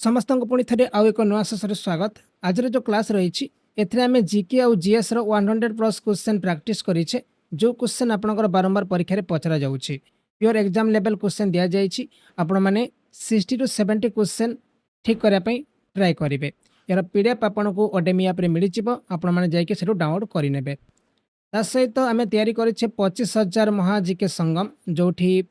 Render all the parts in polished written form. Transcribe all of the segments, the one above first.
समस्त को पुणी थे आउ एक नुआ सेसन स्वागत। आज जो क्लास रही एमें जीके आउ जीएस रो 100+ क्वेश्चन प्रैक्टिस करेचे। जो क्वेश्चन आपनकर बारंबार परीक्षा रे पचरा जाउछि प्योर एग्जाम लेवल क्वेश्चन दिया जाइछि। आपण माने 60 टू 70 क्वेश्चन ठीक करने पई ट्राई करेंगे। यार पीडीएफ आपन को ओडेमी ऐप रे मिल जिवो, आपण माने जाइके सेटू डाउनलोड करि नेबे। ता सहित आमे तैयारी करिछे 25,000 महा जीके संगम, जोठी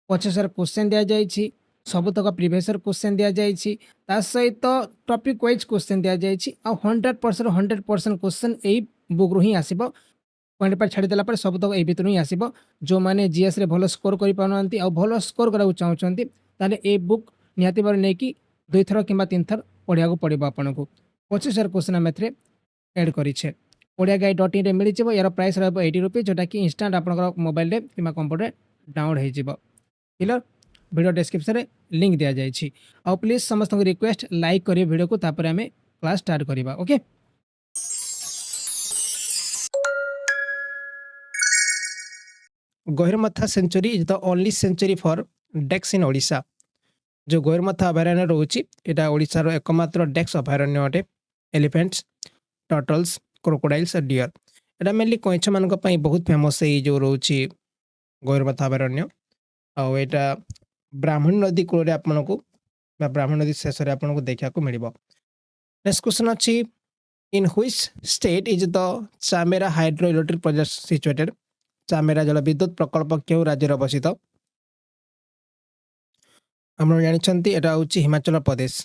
25,000 क्वेश्चन दिया जाइछि। सबुतक प्रीवियस क्वेश्चन दिया जाइछि। ता सहित टॉपिक वाइज क्वेश्चन दिया जाइछि। आ 100% क्वेश्चन एई बुक रु ही आसीबो। पॉइंट पर छाड़ी देला पर सबुतक एई भितरु ही आसीबो। जो माने जीएस रे भलो स्कोर करि पाउनांती आ भलो स्कोर करा चाहउछंती ताले ए बुक निहाती बार नै कि 2 थर किंबा 3 थर पढिया को पड़िबो आपनको। 25,000 क्वेश्चन आमे एथरे ऐड करिछे। odia.guide.in रे मिल जिवो। यार प्राइस रहबो 80 रुपीस, जोटा कि इंस्टेंट आपनकर मोबाइल रे किंबा कंप्यूटर डाउनलोड हे जिवो। क्लियर। वीडियो डिस्क्रिप्शन रे लिंक दिया जाइछि। और प्लीज समस्त को रिक्वेस्ट लाइक करिए वीडियो को, तापर हमें क्लास स्टार्ट करिबा। Okay. Gahirmatha sanctuary is the only sanctuary for ducks in Odisha. जो गहिरमथा अभयारण्य रोची एटा ओडिशा रो एकमात्र डेक्स अभयारण्य अटे। एलिफेंट्स, टर्टल्स, क्रोकोडाइल्स और डियर एटा मेनली कइछ मानक पई बहुत फेमस है। जो रोची गहिरमथा अभयारण्य और एटा ब्राह्मणी नदी कूल आपको ब्राह्मणी नदी शेष में आपको देखा मिल। नेक्स्ट क्वेश्चन अच्छी, in which state is the Chamera hydro electric project situated. Chamera जल विद्युत प्रकल्प क्यों राज्य अवस्थित। हम जानते एटा हूँ हिमाचल प्रदेश।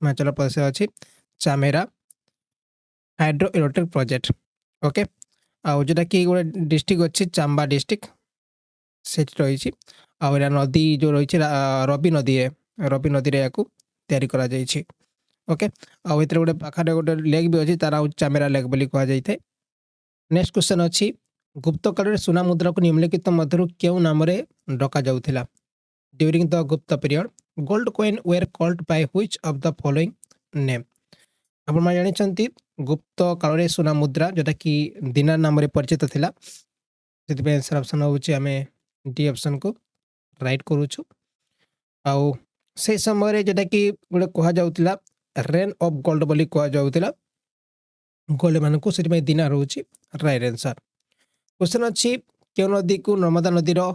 हिमाचल प्रदेश अच्छी Chamera hydro electric project. Okay. आउ जोटा कि गोटे डिस्ट्रिक्ट अच्छी चांबा डिस्ट्रिक्ट से रही। आउ नदी जो रही रवि नदी रवि नदी रे याकू तैयारी करा जाइछि। ओके। आउ एतरे गोटे पाखारे गोटे लेक भी अच्छी, तार चामेरा लेक बोली कहा जाइथे। नेक्स्ट क्वेश्चन अच्छी, गुप्त काल सुना मुद्रा को निम्नलिखित मध्यरु केउ नाम रे डका जाउथिला। ड्यूरिंग द गुप्त period gold coin where called by which of the following name. आपण मा जानि छंती गुप्त काल रे सुना मुद्रा जोटा कि दिनार नाम रे परिचित थिला। सेति पे आंसर ऑप्शन होउची हमें डी ऑप्शन को राइट करूछु। आउ से समय रे जोटा कि गोटे कहा जाउथिला रेन ऑफ गोल्ड बोली कहा जाउथिला। गोल्ड मानकु सेति पे दिनार होउची राइट आंसर। क्वेश्चन अछि, केउ नदी को नर्मदा नदी रो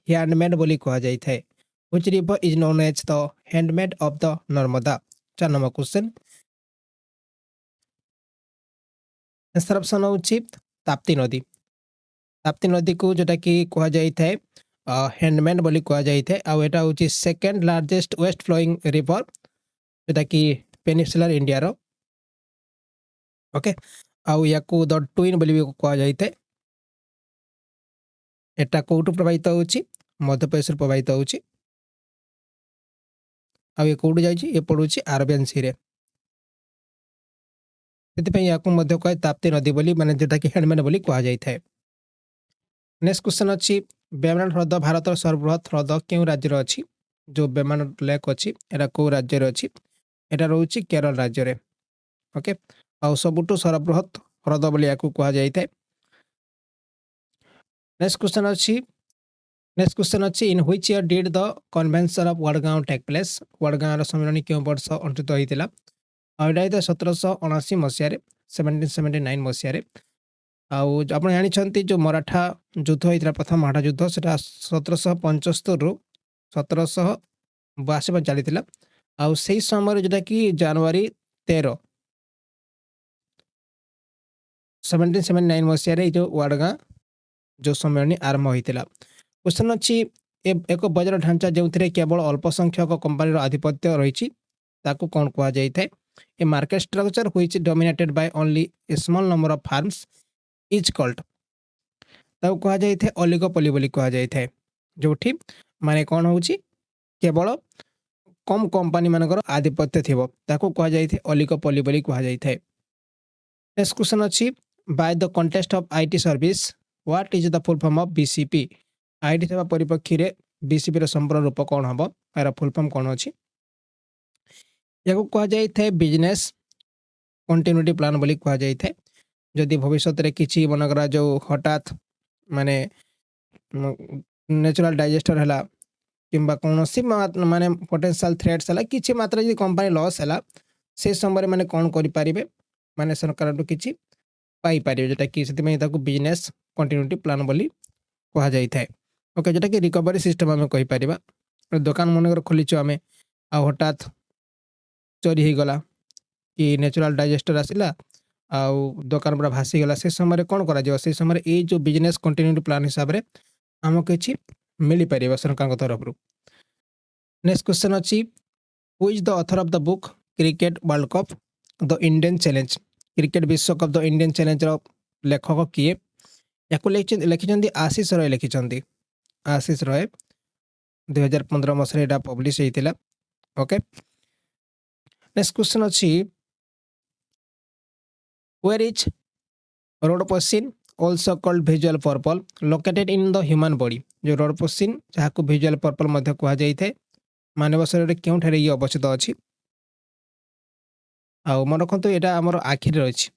हैंडमेड बोली कहा जाय थाए। Which river is known as the handmade of the Narmada. 4 number question. Answer option होउची ताप्ती नदी। ताप्ती नदी को जोटा कि कहा जाय थाए हैंडमेड बोली कहा जाय थाए। आ एटा होउची second largest west flowing river जोटा कि पेनिनसुलर इंडिया रो। ओके। आउ याकू द ट्विन बोली कहा जाय थाए। एटा कोठु प्रभावित होउची, मध्य प्रदेश रे प्रभावित होउची। आ ये कोठु जाइची, ये पडुची अरबियन सी रे। सेति पे याकू मध्य कहे ताप्ती नदी बोली, माने जेटा कि हैंडमेड बोली कहा जाय थाए। नेक्स्ट क्वेश्चन अछि, वेम्बनाड ह्रद भारत सर्वबृहत ह्रद केउ राज्य रे अछि। जो वेम्बनाड लेक अछि एटा को राज्य रे अछि। एटा रहउची केरल राज्य रे। ओके। आ सबुटु सर्वबृहत ह्रद बोली याकू कहा जाय थाए। नेक्स्ट क्वेश्चन अच्छी, in which year did the convention of Vadgaon take place. Vadgaon सम्मेलन क्यों वर्ष अनुष्ठित होइतिला। आ एटा हिता 1779 मसिया रे, 1779 मसिया रे। आउ आपण जानि छंती जो मराठा युद्ध होइतिला, प्रथम मराठा युद्ध सेटा 1775 रु 1782 में चलीतिला। आउ सेही समय जेटा कि जनवरी 13 1779 मसिया रे जो वडगांव जो सम्मेलन आरंभ होइतिला। क्वेश्चन अच्छी, एक बजार ढांचा जो केवल अल्प संख्यक कंपनी आधिपत्य रही ताकू कौन कहा जाय थाए। A market structure which dominated by only a small number of firms is called. ताकू कहा जाय थाए ओलिगोपोली बोली कहा जाय थाए। जोठी माने कौन होउची केवल कम कंपनी मानकर आधिपत्य थिबो ताकू कहा जाय थाए ओलिगोपोली बोली कहा जाय थाए। नेक्स्ट क्वेश्चन अच्छी, by the contest of IT service what is the full form of BCP. IT सेवा परिप्रेक्षी रे बीसीपी रो संपूर्ण रूप कौन हबो, यार फुल फॉर्म कौन अछि। याको कहा जाय थाए बिजनेस कंटिन्यूटी प्लान बोली कहा जाय थाए। जदि भविष्य रे किछि मनकरा जो हठात माने नेचुरल डाइजेस्टर हला किंबा कौनसी माने पोटेंशियल थ्रेट्स है कि मात्रा जी कंपनी लॉस है से समय मैंने कौन करें माने सरकार किसी पाइपर जोटा कि बिजनेस कंटिन्यूटी प्लान बोली कह जाए ओके जोटा कि रिकवरी सिस्टम आम कहीपर दुकान मन खोलीचु आम आ हठात चोरी हो गला कि नेचुरल डाइजेस्टर आसला आउ दुकान पूरा भासीगला से समय कौन कर समय ये जो बिजनेस कंटिन्यूटी प्लान हिसाब से आमको किसी मिल पार सरकार तरफ नेक्स्ट क्वेश्चन अच्छी who is the author of the book cricket world cup the Indian challenge cricket विश्वकप द इंडियन चैलेंज लेखक किए या लिखिं आशीष रॉय लिखिं आशीष रॉय 2015 मसीहा पब्लिश होता ओके नेक्स्ट क्वेश्चन अच्छी where is rhodopsin also called visual purple located in the human body जो रोडोपोसिन जहाँ को visual purple मध्य कहा जाए मानव शरीर में क्यों ये अवस्थित अच्छी आ मन रखु यहाँ आम आखि रही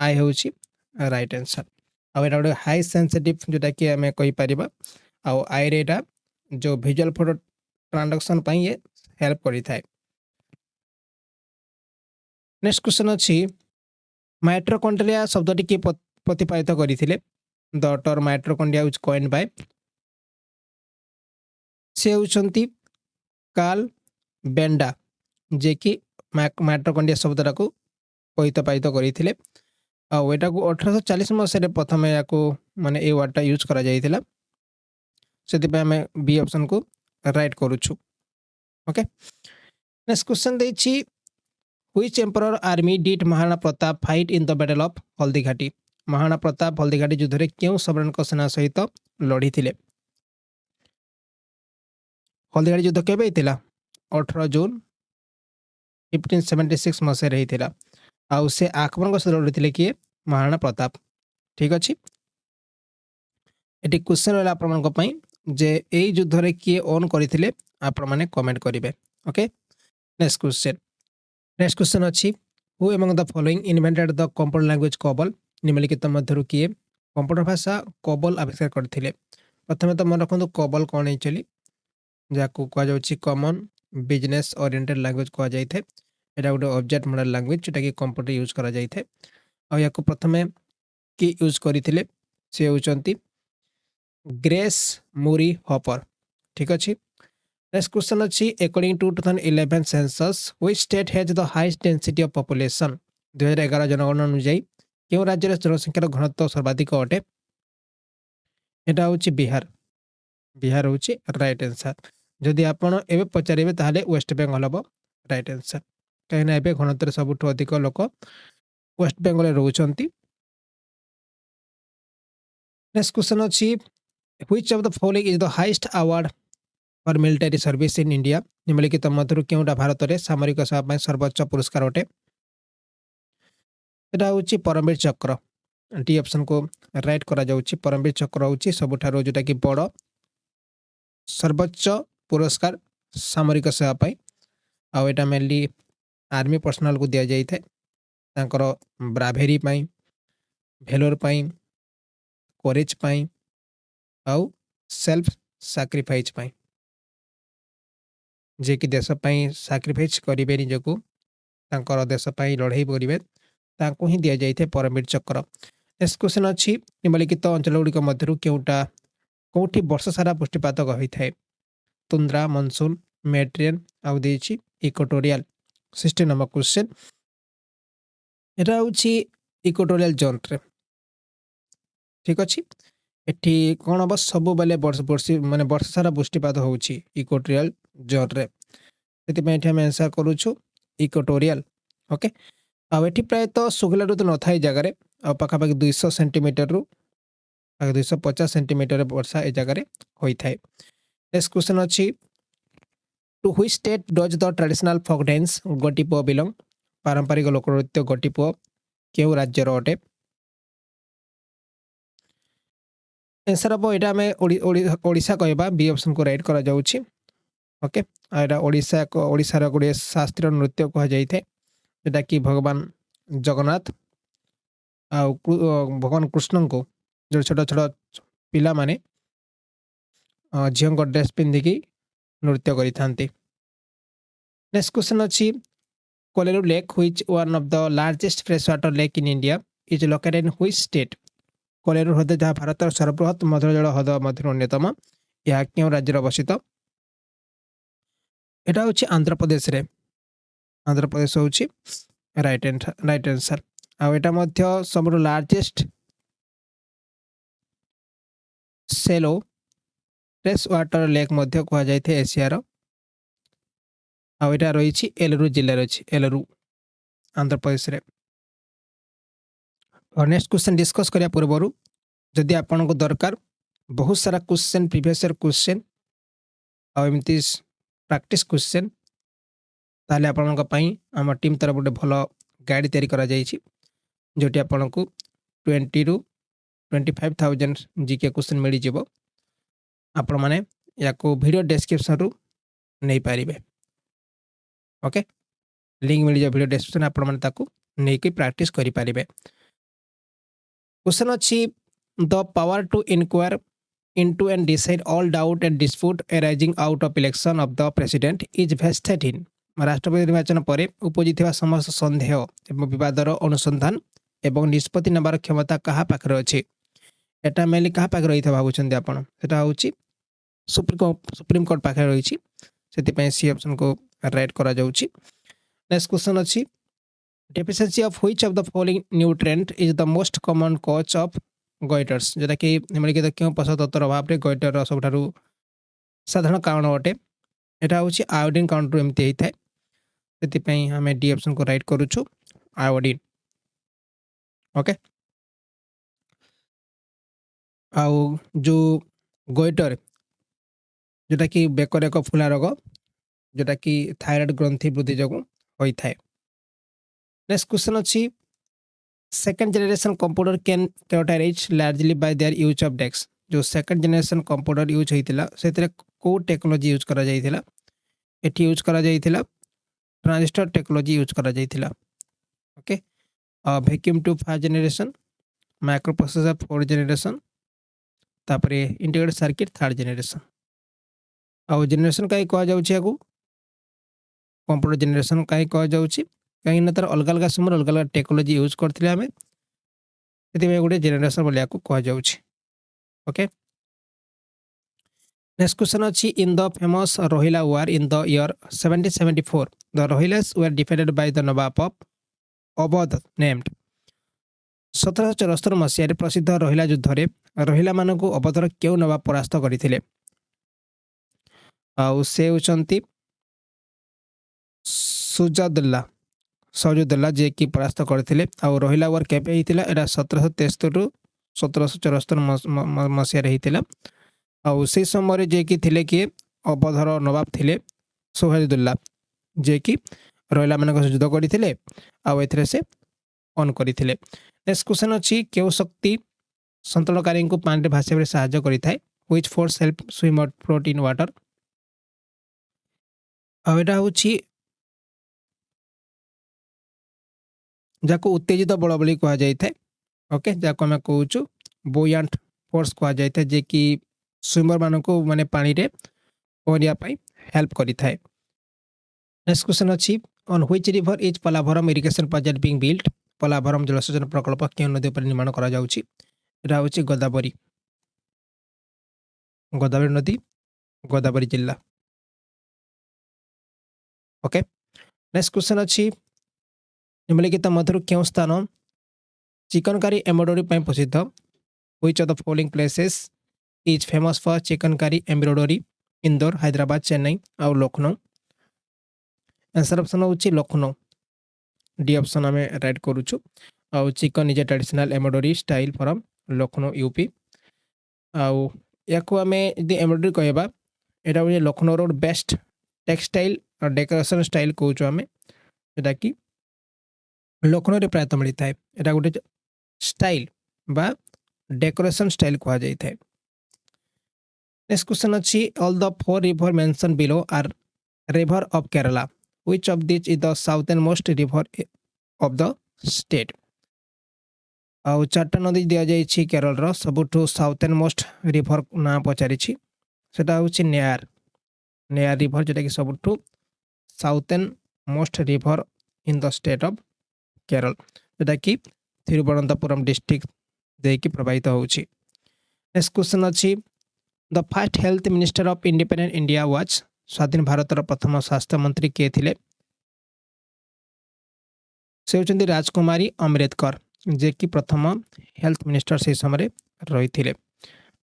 आई हूँ राइट आंसर आउ गोटे हाई सेंसिटिव जोटा कि आम कहीपर आउ आई रे जो विजुअल फोटो ट्रांसडक्शन ये हेल्प करें नेक्स्ट क्वेश्चन अच्छी माइट्रोकॉन्ड्रिया शब्दटी किए प्रतिपादित करते the term mitochondria is coined bye से होती कार्ल बेंडा जे कि माइट्रोकॉन्ड्रिया शब्दटा को प्रतिपादित करते आटा को 1840 मसीह प्रथम या माने ये वर्डटा यूज करा जाइथिला से आम बी ऑप्शन को राइट करुछु ओके नेक्स्ट क्वेश्चन देछि which emperor army did Maharana Pratap fight in the battle of Haldighati Maharana Pratap Haldighati युद्ध में क्यों सम्राट सेना सहित लड़ी थे हल्दीघाटी युद्ध केबे होता 18 जून 1576 मसीह होता आउ से आक्रमण सहित लड़ी किए महाराणा प्रताप ठीक अच्छे ये क्वेश्चन रहा आपण जे यही युद्ध में किए ओन करते आपण मैंने कमेंट करेंगे ओके नेक्स्ट क्वेश्चन अच्छी who among the following invented the computer language COBOL निम्नलिखित मध्य किए कंप्यूटर भाषा कोबल आविष्कार करते प्रथम तो मन रखु कोबल कौन एक्चुअली जहाँ कहुच्छी कॉमन बिजनेस ओरिएंटेड लैंग्वेज कह जाए यहाँ गोटे ऑब्जेक्ट मॉडल लैंग्वेज जोटा कि कंप्यूटर यूज करा जाए या प्रथम कि यूज करते सी होती ग्रेस मूरी हॉपर ठीक अच्छे नेक्स्ट क्वेश्चन अच्छी according to 2011 census which state has the highest density of population 2011 जनगणना अनुसार क्यों राज्य जनसंख्यार घनत्व सर्वाधिक अटे यहाँ हूँ बिहार बिहार हूँ राइट आंसर जदि आपड़ एवं पचारे ताहले वेस्ट बेंगल हम राइट आंसर कहीं घनत्व सबुठ अधिक लोक वेस्ट बेंगल रोचंती नेक्स्ट क्वेश्चन अच्छी which of the following is the highest award for military service in India निम्नलिखित मध्य क्योंटा भारत में सामरिक सेवा सर्वोच्च पुरस्कार अटे यहाँ हूँ परमवीर चक्र डी ऑप्शन को राइट करा जाउछि परमवीर चक्र हूँ सबुठारो जोटा कि बड़ सर्वोच्च पुरस्कार सामरिक सेवा आउ एटा मेनली आर्मी पर्सनल को दि जाए ब्राभेरी भेलोर कोरेज आउ सेल्फ सैक्रिफाइस जे कि देश सैक्रिफाइस करेंगे निजको देश लड़ाई करेंगे ताकू ही दि जाए परमवीर चक्र नेक्स्ट क्वेश्चन अच्छी निम्नलिखित अंचल गुड़िक मध्य क्योंटा कौटी वर्ष सारा पुष्टिपात होता है तुंद्रा मनसून मेड्रियन आउ देछि इक्वेटोरियल 16 नंबर क्वेश्चन यहाँ हूँ इक्वेटोरियल जोन रे ठीक अच्छे एठी कौन हम सब बेले वर्ष माने वर्ष सारा पुष्टिपात होउछि इक्वेटोरियल जोन रे से आम आंसर करूछु इक्वेटोरियल ओके आउ एठी प्राय तो शुक्ला ऋतु न था जगह पाखापाखि 200 सेंटीमीटर रु 250 सेंटीमीटर वर्षा ए जगह होता है नेक्स्ट क्वेश्चन अच्छी to which state does the traditional folk dance Gotipua belong पारंपरिक लोकनृत्य गोटीपुओ क्यों राज्यर अटे आंसर हम यहाँ ओडिशा कहवा बी ऑप्शन को राइट करा जाउछि ओके यहाँ ओडिशार गोटे शास्त्रीय नृत्य कह जाए जोटा कि भगवान जगन्नाथ भगवान कृष्ण को जो छोट छोट पिला माने झील ड्रेस पिंधिकी नृत्य करिथांती। नेक्स्ट क्वेश्चन अच्छी Kolleru lake which one of the largest fresh water lake in India is located in which state. Kolleru हृद जहाँ भारत सर्वबृहत मधुर जल हृद मध्य अन्यतम यह क्यों राज्य अवस्थित। यहाँ हूँ आंध्र प्रदेश रे। आंध्र प्रदेश हूँ राइट आंसर। आटा सब लार्जेस्ट सेलो फ्रेश वाटर लेक कहुए एशियार। आटा रही एलुरु जिले अच्छी एलुरु आंध्र प्रदेश रे। और नेक्स्ट क्वेश्चन डिस्कस करिया पूर्व जदि आपन को दरकार बहुत सारा क्वेश्चन प्रीवियस ईयर क्वेश्चन आमती प्रैक्टिस क्वेश्चन ताले आपन आम टीम तरफ गोटे भल गाइड तैयारी करा जायछि जोटी आपन को 20 रु 25,000 जीके क्वेश्चन मिल जिवो। आपण माने याको वीडियो डिस्क्रिप्शन रु नहीं पारिबे। ओके लिंक मिल जाए वीडियो डिस्क्रिप्शन आपण माने ताकू नहीं कि प्रैक्टिस करि पारिबे। क्वेश्चन अच्छी the power to inquire into and decide all doubt and dispute arising out of election of the president is vested in। राष्ट्रपति निर्वाचन पर उपजिଥିବା समस्त संदेह एवं विवादर अनुसंधान एवं निष्पत्ति नबार क्षमता कहा पाखरे अछि। एटा मेनली कहा पाखरे रहिथा भाबुछन्ते आपण सेटा होछि सुप्रीम कोर्ट पाखरे रहिछि सेति पय सी ऑप्शन को राइट करा जाउछि। नेक्स्ट क्वेश्चन अछि deficiency of which of the following nutrient is the most common cause of goitres जोटा कि निम्नलिखित क्यों पोषक तत्वर अभाव रे गोइटर सबठारु साधारण कारण अटे। एटा होछि आयोडीन काउंटर एमती होता है से आम डी ऑप्शन को राइट करूछु आयोडीन। ओके आउ जो गोइटर जोटा कि बेकर एक फुला रोग जोटा कि थायराइड ग्रंथि वृद्धि जो होता है। नेक्स्ट क्वेश्चन अच्छी second generation computer can characterize largely by their use of desk. जो सेकेंड जनरेशन कंप्यूटर यूज होता से को टेक्नोलॉजी यूज करा जाइथिला एठी यूज करा जाइथिला ट्रांजिस्टर टेक्नोलॉजी यूज करा जाइथिला। Okay vacuum tube first generation microprocessor fourth generation तापरे इंटीग्रेटेड सर्किट थर्ड जनरेशन। आउ जनरेशन कहीं कह जाउछि आगु कंप्यूटर जनरेशन कहीं कह जाउछि कहीं तार अलग अलग समय अलग अलग टेक्नोलॉजी यूज करथिले आमे सेति गोटे जनरेशन बोलिया को कह जाउछि। ओके नेक्स्ट क्वेश्चन अच्छी in the famous Rohilla war in the year 1774 the Rohillas were defended by the Nawab of Awadh named. 1774 मसीह प्रसिद्ध रोहिला युद्ध रे रोहिला मान को अवधर क्यों नवाब परास्त करथिले। आउ से होचंती सौजुद्दौला जे कि परास्त करथिले। आउ रोहिला वार केबे हितिला एरा 1773 रु 1774 मसीह रे हितिला। आउ से समय जे कि थिले कि अवधर नवाब थिले सौजुद्दौला जे कि रोहिला मान युद्ध करथिले आउ एथरे से ऑन करथिले। नेक्स्ट क्वेश्चन अछि केउ शक्ति संतुलनकारी को पानी रे भासिबे सहायता करिथाय which force help swimmer float in water. आउ एटा होछि जाको उत्तेजित बल बोली कहा जाइए। ओके जाको आम कहूँ बोयांट फोर्स कहा जाए जे कि स्विमर मान को माने पानी रे पहरिया पाई हेल्प करिथाय। नेक्स्ट क्वेश्चन अच्छी on which river is Polavaram irrigation project being built. Polavaram जलसेचन प्रकल्प केउं नदी पर निर्माण करा जाउछि। एटा होछि गोदावरी नदी गोदावरी जिला। ओके नेक्स्ट क्वेश्चन अच्छी निम्नलिखित मध्य क्यों स्थान चिकनकारी एम्ब्रॉयडरी प्रसिद्ध which of the following places is famous for chikankari embroidery Indore Hyderabad Chennai और लखनऊ। आंसर ऑप्शन होछि लखनऊ डी ऑप्शन आम राइट करूछु। आउ chikan is a traditional embroidery style from Lucknow UP. आउ याको आम यदि एम्ब्रॉयडरी कहबा एटा होछि लखनऊ रोड बेस्ट टेक्सटाइल और डेकोरेशन स्टाइल कहूछु आम जेटा कि लखनऊ रे प्रायतः मिलता है। एटा गोटे स्टाइल बा डेकोरेशन स्टाइल कहा जाइए। नेक्स्ट क्वेश्चन अच्छी all the four river mentioned below are river of Kerala which of this is the southern most river of the state. आउ चार्टा नदी दिया जाइए केरल रो सबुठु साउथर्न मोस्ट रिवर ना पचारि सेटा होछि नेयार नेयार रिवर जोटा कि सबुठु southern most river in the state of Kerala जोटा कि थिरुवनंतपुरम डिस्ट्रिक्ट देकी प्रभावित होछि। नेक्स्ट क्वेश्चन अछि the first health minister of independent India was स्वाधीन भारतर प्रथम स्वास्थ्य मंत्री किए थिले से होचंदी राजकुमारी अम्बेडकर जे कि प्रथम हेल्थ मिनिस्टर से समय रही थिले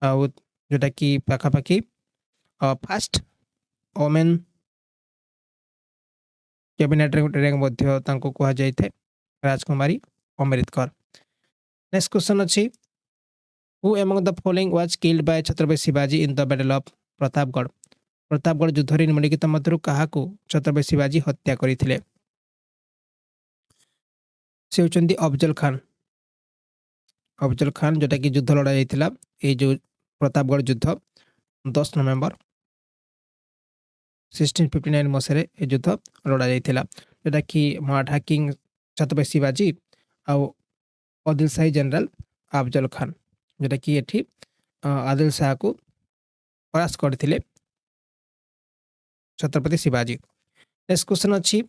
आउ जोटा कि पाखापाखि फास्ट वोमेन कैबिनेट रैंक मध्य तांको कहा जाइए राजकुमारी अम्बेडकर। नेक्स्ट क्वेश्चन अच्छी who among the following was killed by Chhatrapati Shivaji in the battle of Pratapgarh Pratapgarh युद्ध निम्नलिखित मध्य क्या छत्रपति शिवाजी हत्या करते से होचंदी अफजल खान जोटा कि युद्ध लड़ा जाइथिला ए जो प्रतापगढ़ युद्ध 10 नवेम्बर 1659 मसीह युद्ध लड़ा जाइथिला जोटा कि मराठा किंग छत्रपति शिवाजी आउ आदिल शाही जनरल अफजल खान जोटा कि एठी आदिल शाह को परास्त करथिले छत्रपति शिवाजी। नेक्स्ट क्वेश्चन अच्छी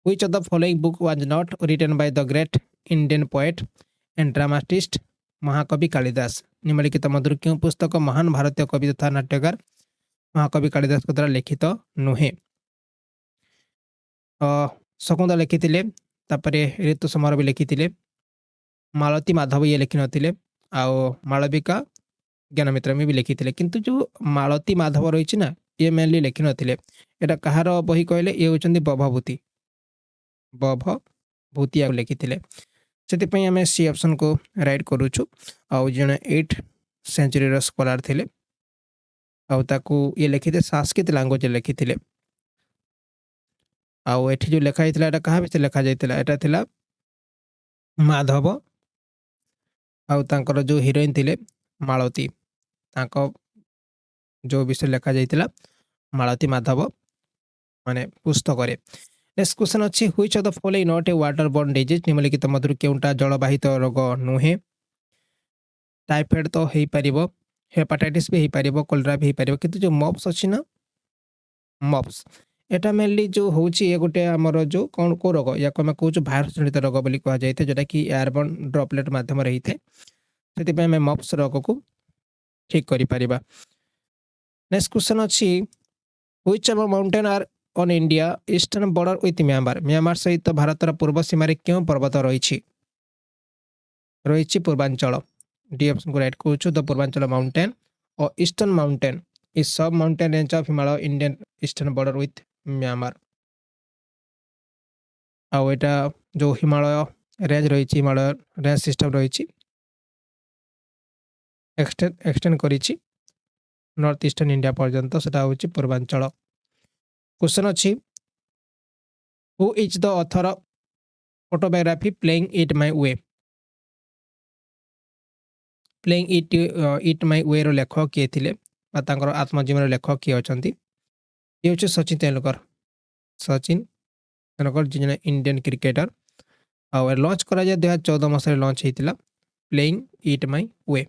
which of the following book was not written by the great Indian poet and dramatist Mahakavi Kalidasa निम्नलिखित मध्य क्यों पुस्तक महान भारतीय कवि तथा नाट्यकार महाकवि कालिदास द्वारा लिखित नुहे शकुंतला लिखिथिले तापरे ऋतु समर भी लिखिथिले मालती माधव ये लिखि नथिले आउ मालविका ज्ञानमित्र में भी लिखिथिले किंतु जो मालती माधव रही ना ये मेनली लिखि नथिले एटा कहार बही कहले ये होचंदी बभभूति लिखिथिले से आम सी ऑप्शन को राइट करूछु आउ जने 8 सेंचुरी स्कॉलर थिले आउ ताकू ये लिखिते संस्कृत लैंग्वेज लिखिथिले आउ एठी जो लिखा हितला एटा कहा विषय लिखा जाइतला एटा थिला माधव आउ तांकर जो हीरोइन थिले मालती तांको जो विषय लिखा जाइतला मालती माधव माने पुस्तक रे। नेक्स्ट क्वेश्चन अच्छी which of the following not a water borne disease निम्नलिखित मध्य केउंटा जलवाहित रोग नुहे टाइफाइड तो हेई परिबो हेपाटाइटिस भी हेई परिबो कोलेरा भी हेई परिबो किंतु जो मॉप्स अछि ना मॉप्स एटा मेनली जो होची ए गोटे हमर जो कोन को रोग या को हम कहूछु भाइरस जनित रोग बोली कहा जाइते जोटा कि एयरबोर्न ड्रॉपलेट माध्यम रही थे सेति पे हम मॉप्स रोग को ठीक करि परिबा। नेक्स्ट क्वेश्चन अछि which of mountain are on India eastern border with Myanmar Myanmar सहित भारतर पूर्व सीमा रे क्यों पर्वत रही पूर्वांचल डी ऑप्शन को राइट कहूछु द पूर्वांचल माउंटेन और eastern mountain is sub mountain range of Himalaya Indian eastern border with Myanmar आउ एटा जो हिमालय रेंज रही हिमालय रेंज सिस्टम रही एक्सटेंड करिछि नॉर्थ ईस्टर्न इंडिया पर्यंत सेटा होछि पूर्वांचल। क्वेश्चन अछि who is the author autobiography playing it my way playing it my way रो लेखक किए थिले बा तांकर आत्मजीवन लेखक किए अछंती ये होछि सचिन तेंदुलकर जिने इंडियन क्रिकेटर आउ लॉन्च करा जाय 2014 मसीह लॉन्च हेतिला playing it my way.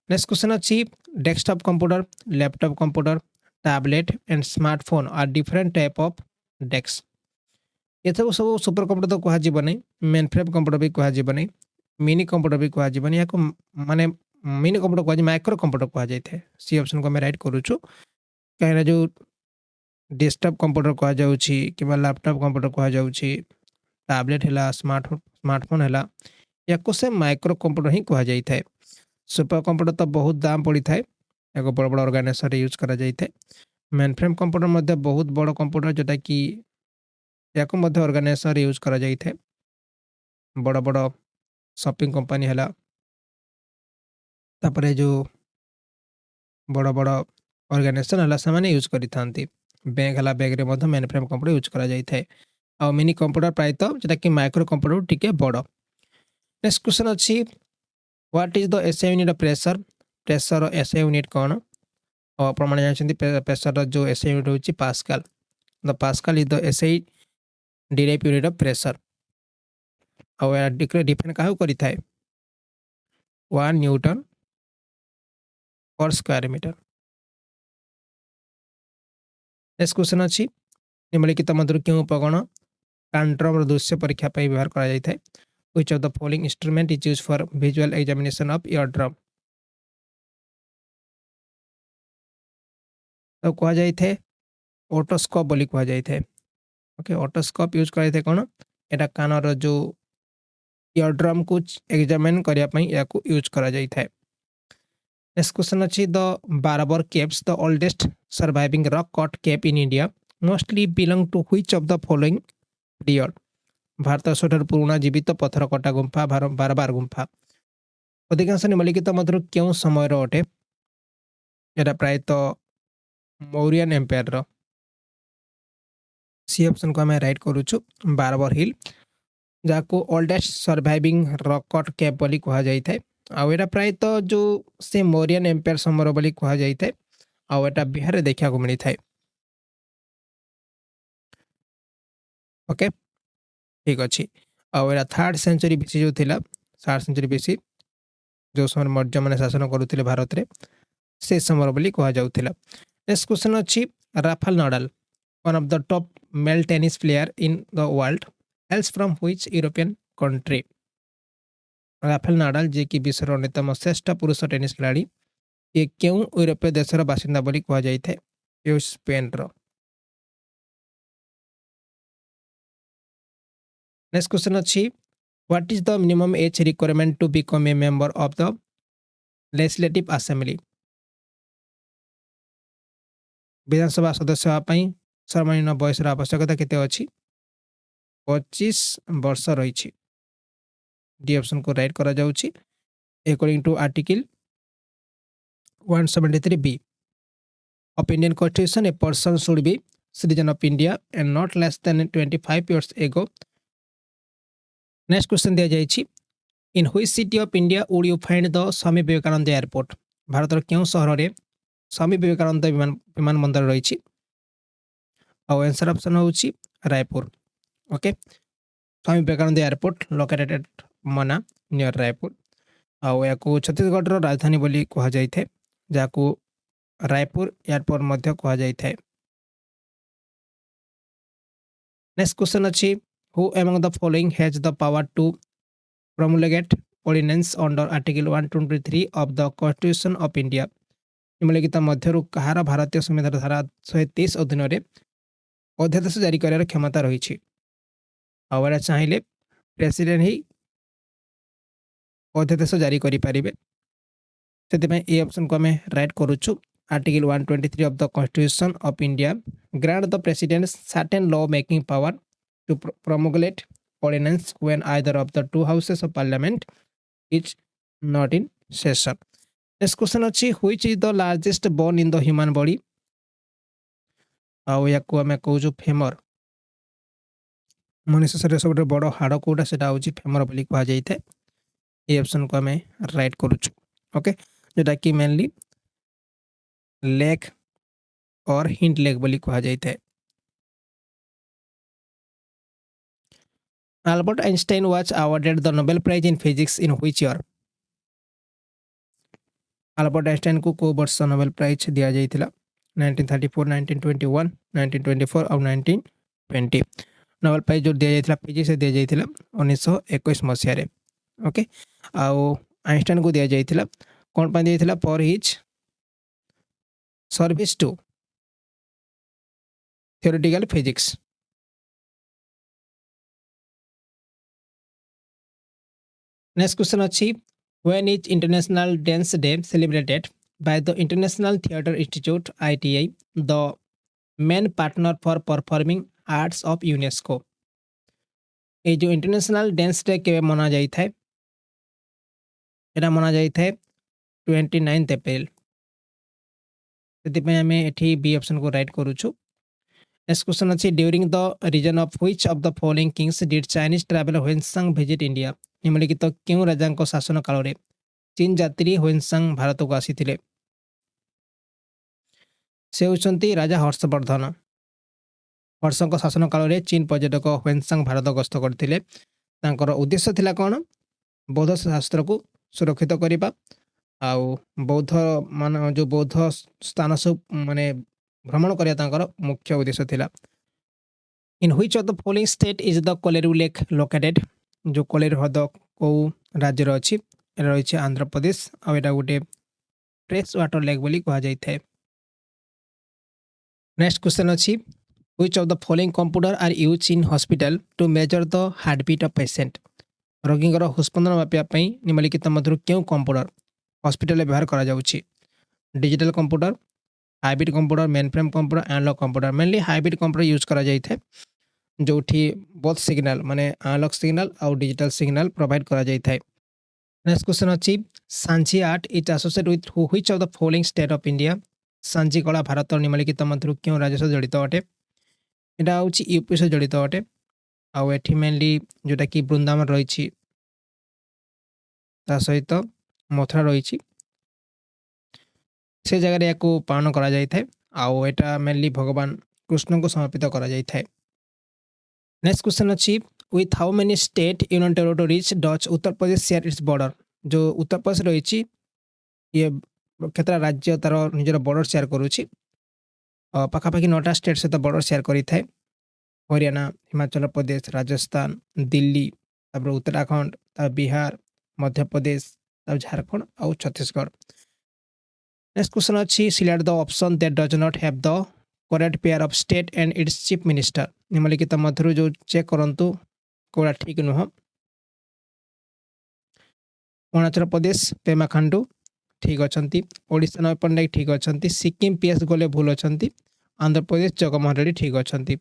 Next question अच्छी desktop computer laptop computer tablet and smartphone are different type of desk ये सब सुपर कंप्यूटर तो कह मेन फ्रेम कंप्यूटर भी कह मिनी कंप्यूटर भी कह या माने मिनी कंप्यूटर कह माइक्रो कंप्यूटर कह जाए सी ऑप्शन को मैं राइट करूछु कहीं जो डेस्कटॉप कंप्यूटर कह जाउछि कि लैपटॉप कंप्यूटर कह जाउछि टैबलेट है स्मार्टफोन है या को से माइक्रो कंप्यूटर ही कह जाए। सुपर कंप्यूटर तो बहुत दाम पड़ी थाए एक बड़ बड़ ऑर्गेनाइजेशन यूज करा जाए मेन फ्रेम कंप्यूटर मध्य बहुत बड़ कंप्यूटर जोटा कि या ऑर्गेनाइजेशन यूज करा जाए बड़ बड़ शॉपिंग कंपनी है तापरे जो बड़ बड़ ऑर्गेनाइजेशन है से यूज करी थांती बैंक है बैंक रे मेन फ्रेम कंप्यूटर यूज करा जाए आ मिनी कंप्यूटर प्राय तो जोटा कि माइक्रो कंप्यूटर टिके बड़। नेक्स्ट क्वेश्चन अच्छी what is the SI unit of pressure SI unit कौन और प्रमाण जानते प्रेशर जो एसआई यूनिट होची pascal the pascal is the SI derive unit of pressure और डिफरेंट क्या करी थाए 1 न्यूटन पर स्क्वायर मीटर। नेक्स्ट क्वेश्चन अछि निम्नलिखित मध्य केउं उपकरण कांट्रम दृश्य परीक्षा पर व्यवहार करा जाय थाए। Which of the following instrument is used for visual examination of ear drum. तो कहा जाय थाए ओटोस्कोप बोली कहा जाय थाए। ओके ओटोस्कोप यूज करा जाय कोन एटा कानर जो ईयर ड्रम को एग्जामिन करिया पई याकू यूज करा जाय थाए। नेक्स्ट क्वेश्चन अछि the Barabar caves the oldest surviving rock cut cave in India mostly belong to which of the following period. Bharat सबठारु पुराना जीवित पत्थर कटा गुंफा बारबार गुंफा अधिकांश निम्नलिखित मध्य केउं समय अटे। एटा प्रायतः मौर्यन एम्पायर रो। सी ऑप्शन को हमें राइट करूछु बारबर हिल जाको ओल्डेस्ट सर्वाइविंग रॉक कट केव बोली कहा जाय थाए। आउ एटा प्रायतः जो से मौर्यन एम्पायर समर बोली कहा जाय थाए। आउ एटा बिहार रे देखा को मिली थाए। ओके ठीक अछि। आउ एटा 3rd सेंचुरी बीसी जो थिला 3rd सेंचुरी बीसी जो समय मौर्य माने शासन करूथिले भारत रे से समर बोली कहा जाउथिला। नेक्स्ट क्वेश्चन अछि Rafael Nadal one of the top male tennis player in the world hails from which European country. Rafael Nadal जे कि विश्वर अन्यतम श्रेष्ठ पुरुष टेनिस खिलाड़ी ये केउं यूरोपीय देशर बासिंदा बोली कहा जाय थाए। ये स्पेन रो। नेक्स्ट क्वेश्चन अछि what is the minimum age requirement to become a member of the legislative assembly. विधानसभा सदस्य होगा पई सर्वनिम्न बयसर आवश्यकता केते अछि 25 वर्ष रही। डी ऑप्शन को राइट करा जाउछि according to article 173B of Indian Constitution a person should be citizen of India and not less than 25 years ago. Next question दिया जाइछि in which city of India would you find the Swami Vivekananda airport. भारतर केउं शहर रे स्वामी विवेकानंद विमान बंदर रही। आउ आंसर ऑप्शन होउछि Raipur. Okay Swami Vivekananda airport located at Mana near Raipur. आउ याकू छत्तीसगढ़ रो राजधानी बोली कहा जाय थाए जाकू रायपुर एयरपोर्ट मध्य कहा जाय थाए। नेक्स्ट क्वेश्चन अछि who among the following has the power to promulgate ordinance under article 123 of the constitution of India। निम्नलिखित मध्यरु कहार भारतीय संविधान धारा 123 अधीन रे अध्यादेश जारी करार क्षमता रही। आवारा चाहिले प्रेसिडेंट ही अध्यादेश जारी करि परिबे। सेति ए ऑप्शन को हमें right करूछु article 123 of the constitution of India grant the president certain law making power to promulgate ordinance when either of the two houses of parliament is not in session। Next question अछि which is the largest bone in the human body। आउ याकू हमें कहूछु femur मनुष्य शरीर सबसे बड़ हाड़ कोटा सेटा होछि फेमर बोली कहा जाय थाए। ए ऑप्शन को हमें राइट करूछु। ओके जेटा कि मेनली लेग और हिंड लेग बोली कहा जाय थाए। Albert Einstein was awarded the Nobel Prize in Physics in which year। Albert Einstein को वर्ष नोबेल प्राइज दिया जाइथिला 1934 1921 1924 और 1920। नोबेल प्राइज जो दिया जाइथिला फिजिक्स से दिया जाइथिला 1921 मसिया रे। ओके आउ आइंस्टाइन को दिया जाइथिला कोन पा दिया जाइथिला for his service to theoretical physics। Next question अछि when is International Dance Day celebrated by the International Theatre Institute ITI the main partner for performing arts of UNESCO। ए जो इंटरनेशनल डांस डे केबे मना जाई थाए एटा मना जाई थाए 29 अप्रैल। सेति पे हमें एठी बी ऑप्शन को राइट करूछु। नेक्स्ट क्वेश्चन अछि during the reign of which of the following kings did Chinese traveller Hiuen Tsang visit India. निम्नलिखित केउं राजांको शासन काल रे चीन यात्री ह्वेनसांग भारत को आसीथिले। से होचंती राजा हर्षवर्धन। हर्षଙ୍କ शासन काल रे चीन पर्यटक ह्वेनसांग भारत गस्त करथिले। तांकर उद्देश्य थिला कोन बौद्ध शास्त्र को सुरक्षित करिबा ଆଉ ବୌଦ୍ଧ ଯୋଉ ବୌଦ୍ଧ ସ୍ଥାନ ସବୁ ମାନେ ଭ୍ରମଣ କରିବା ତାଙ୍କର ମୁଖ୍ୟ ଉଦ୍ଦେଶ୍ୟ ଥିଲା। In which of the following state is the Kolleru lake located? ଯୋଉ କୋଲେରୁ ହ୍ରଦ କୋଉ ରାଜ୍ୟରେ ଅଛି? ଏଟା ରହିଛି ଆନ୍ଧ୍ରପ୍ରଦେଶ ଆଉ ଏଟା ଗୋଟେ ଫ୍ରେଶ୍ ୱାଟର ଲେକ୍ ବୋଲି କୁହାଯାଇଥାଏ। ନେକ୍ସଟ କ୍ୱେଶ୍ଚନ୍ ଅଛି which of the following computer are use in hospital to measure the heartbeat of patient? ରୋଗୀଙ୍କର ହୃସ୍ପନ୍ଦନ ମାପିବା ପାଇଁ ନିମ୍ନଲିଖିତ ମଧ୍ୟରୁ କେଉଁ କମ୍ପ୍ୟୁଟର ହସ୍ପିଟାଲରେ ବ୍ୟବହାର କରାଯାଉଛି? Digital computer, hybrid computer, mainframe computer, analog computer. Mainly hybrid computer use କରାଯାଇଥାଏ ଯୋଉଠି ବୋଥ୍ ସିଗ୍ନାଲ ମାନେ ଆନାଲଗ ସିଗ୍ନାଲ ଆଉ ଡିଜିଟାଲ ସିଗ୍ନାଲ ପ୍ରୋଭାଇଡ କରାଯାଇଥାଏ। ନେକ୍ସଟ କ୍ୱେଶ୍ଚନ୍ ଅଛି Sanjhi art is associate with which of the following state of India? Sanjhi କଳା ଭାରତର ନିମ୍ନଲିଖିତ ମଧ୍ୟରୁ କେଉଁ ରାଜ୍ୟ ସହ ଜଡ଼ିତ ଅଟେ? ଏଟା ହେଉଛି ୟୁପି ସହ ଜଡ଼ିତ ଅଟେ ଆଉ ଏଠି ମେନଲି ଯୋଉଟାକି ବୃନ୍ଦାବନ ରହିଛି ତା ସହିତ ମଥୁରା ରହିଛି ସେ ଜାଗାରେ ୟାକୁ ପାଳନ କରାଯାଇଥାଏ ଆଉ ଏଟା ମେନଲି ଭଗବାନ କୃଷ୍ଣଙ୍କୁ ସମର୍ପିତ କରାଯାଇଥାଏ। ନେକ୍ସଟ କ୍ୱେଶ୍ଚନ୍ ଅଛି with how many state union territories touch Uttar Pradesh share its border? ଯୋଉ ଉତ୍ତରପ୍ରଦେଶ ରହିଛି ଇଏ କେତେଟା ରାଜ୍ୟ ତାର ନିଜର ବର୍ଡର ସେୟାର କରୁଛି? ପାଖାପାଖି 9ଟା ଷ୍ଟେଟ୍ ସହିତ ବର୍ଡର ସେୟାର କରିଥାଏ। ହରିୟାଣା, ହିମାଚଳ ପ୍ରଦେଶ, ରାଜସ୍ଥାନ, ଦିଲ୍ଲୀ, ତାପରେ ଉତ୍ତରାଖଣ୍ଡ, ତାପରେ ବିହାର, ମଧ୍ୟପ୍ରଦେଶ, ତାପରେ ଝାଡ଼ଖଣ୍ଡ ଆଉ ଛତିଶଗଡ଼। ନେକ୍ସଟ କ୍ୱେଶ୍ଚନ୍ ଅଛି select the option that does not have the correct pair of state and its chief minister? ନିମ୍ନଲିଖିତ ମଧ୍ୟରୁ ଯୋଉ ଚେକ୍ କରନ୍ତୁ କୋଉଟା ଠିକ ନୁହଁ। ଅରୁଣାଚଳ ପ୍ରଦେଶ ପେମା ଖାଣ୍ଡୁ ଠିକ ଅଛନ୍ତି, ଓଡ଼ିଶା ନବୀନ ପଟ୍ଟନାୟକ ଠିକ ଅଛନ୍ତି, ସିକିମ ପିଏସ୍ ଗୋଲେ ଭୁଲ ଅଛନ୍ତି, ଆନ୍ଧ୍ରପ୍ରଦେଶ ଜଗମୋହନ ରେଡ୍ଡି ଠିକ ଅଛନ୍ତି।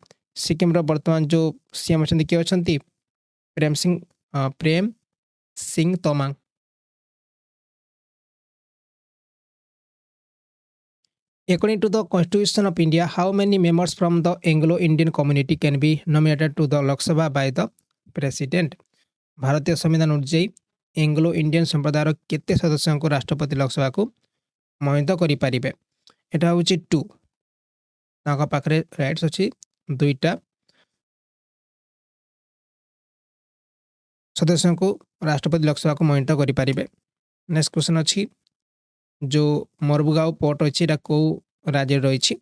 ସିକିମର ବର୍ତ୍ତମାନ ଯୋଉ ସିଏମ୍ ଅଛନ୍ତି କିଏ ଅଛନ୍ତି? ପ୍ରେମ Singh Tamang. According to the Constitution of India, how many members from the Anglo-Indian community can be nominated to the Lok Sabha by the President? ଭାରତୀୟ ସମ୍ବିଧାନ ଅନୁଯାୟୀ ଏଙ୍ଗଲୋ ଇଣ୍ଡିଆନ ସମ୍ପ୍ରଦାୟର କେତେ ସଦସ୍ୟଙ୍କୁ ରାଷ୍ଟ୍ରପତି ଲୋକସଭାକୁ ମନୋନୀତ କରିପାରିବେ? ଏଟା ହେଉଛି 2। ତାଙ୍କ ପାଖରେ ରାଇଟ୍ସ ଅଛି 2ଟା ସଦସ୍ୟଙ୍କୁ ରାଷ୍ଟ୍ରପତି ଲୋକସଭାକୁ ମନୋନୀତ କରିପାରିବେ। ନେକ୍ସଟ କ୍ୱେଶ୍ଚନ୍ ଅଛି ଯୋଉ ମରବୁଗାଓ ପୋର୍ଟ ଅଛି ଏଟା କୋଉ ରାଜ୍ୟରେ ରହିଛି?